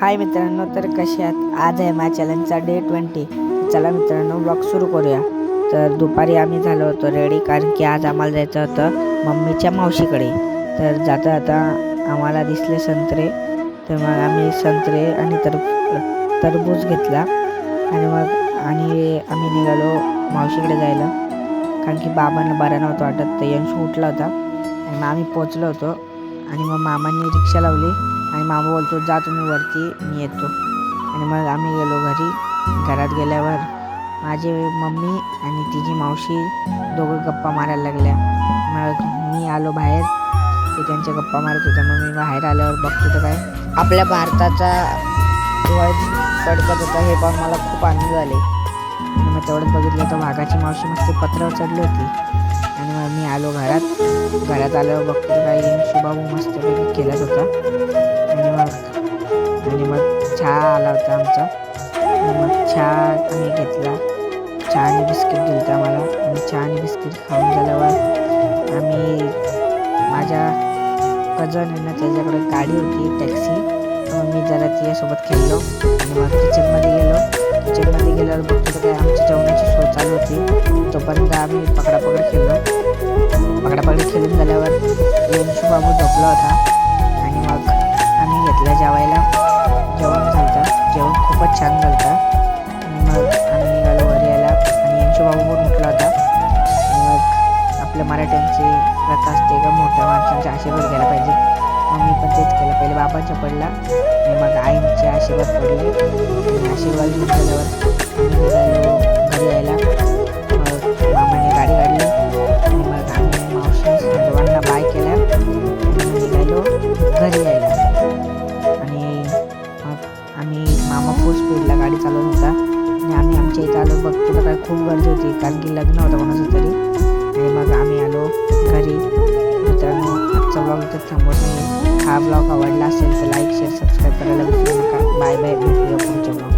हाय मित्रांनो, तर कसे आहात? आज आहे माझ्या चॅलेंजचा डे 20. चला मित्रांनो, ब्लॉग सुरू करूया. तर दुपारी आम्ही झालो होतो रेडी, कारण की आज आम्हाला जायचं होतं मम्मीच्या मावशीकडे. तर जाता जाता आम्हाला दिसले संत्रे, तर मग आम्ही संत्रे आणि टरबूज घेतला आणि आम्ही निघालो मावशीकडे जायला, कारण की बाबांना बरं नव्हतं वाटत. तर यंश उठला होता आणि मग आम्ही पोचलो होतो. आणि मग मामांनी रिक्षा लावली आणि मामा बोलतो, जा तुम्ही वरती, मी येतो. आणि मग आम्ही गेलो घरी. घरात गेल्यावर माझी मम्मी आणि तिची मावशी दोघं गप्पा मारायला लागल्या. मग मी आलो बाहेर, ते त्यांच्या गप्पा मारत होत्या. मग मी बाहेर आल्यावर बघतो तर काय, आपल्या भारताचा ध्वज फडकत होता. हे पाहून मला खूप आनंद झाले. आणि मग तेवढंच बघितलं तर वाघाची मावशी मस्त पत्रावर चढली होती. आणि मग मी आलो घरात आल्यावर बघतो काही शुभाबू मस्तपैकी खेळत होता. आणि मग चहा आला होता आमचा. आणि मग चहा आम्ही घेतला. चहा आणि बिस्किट दिलं आम्हाला. आणि चहा आणि बिस्किट खाऊन झाल्यावर आम्ही, माझ्या कझन आहे ना, त्याच्याकडे गाडी होती, टॅक्सी. मग मी जरा तिच्यासोबत खेळलो. आणि मग किचनमध्ये गेल्यावर बघतो तर काय आमची जेवणाची सोय चालू होती. तोपर्यंत आम्ही पकडापकड खेळून झाल्यावर शुभाबू झोपला होता. आणि मग आम्ही घेतला जेवायला. जेवण खूपच छान झालं. आणि मग आम्ही निघालो घरी यायला. आणि शुभाबू पण उठला होता. आणि मग आपल्या मराठ्यांची प्रथा असते का, मोठ्या माणसांचे आशीर्वाद घ्यायला पाहिजे. मग मी पण तेच केलं. पहिले बाबांच्या पडला आणि मग आईंचे आशीर्वाद पडले. आणि आशीर्वाद घेऊन झाल्यावर आम्ही निघालो घरी यायला. मग मामाने गाडी काढली आणि मग आम्ही मावशी सर्वांना बाय केल्या आणि निघालो घरी यायला. आणि मग मामा फुल स्पीडला गाडी चालवत होता. आणि आम्ही आमच्या इथं आलो. बघ तुला काय खूप गर्दी होती, कारण की लग्न होतं कोणाचं तरी. आणि मग आम्ही आलो घरी. मित्रांनो, आजचा ब्लॉग इथं थांबवत नाही. हा ब्लॉग आवडला असेल तर लाईक, शेअर, सबस्क्राईब करायला विसरू नका. बाय बाय, भेटूया पुढच्या ब्लॉग.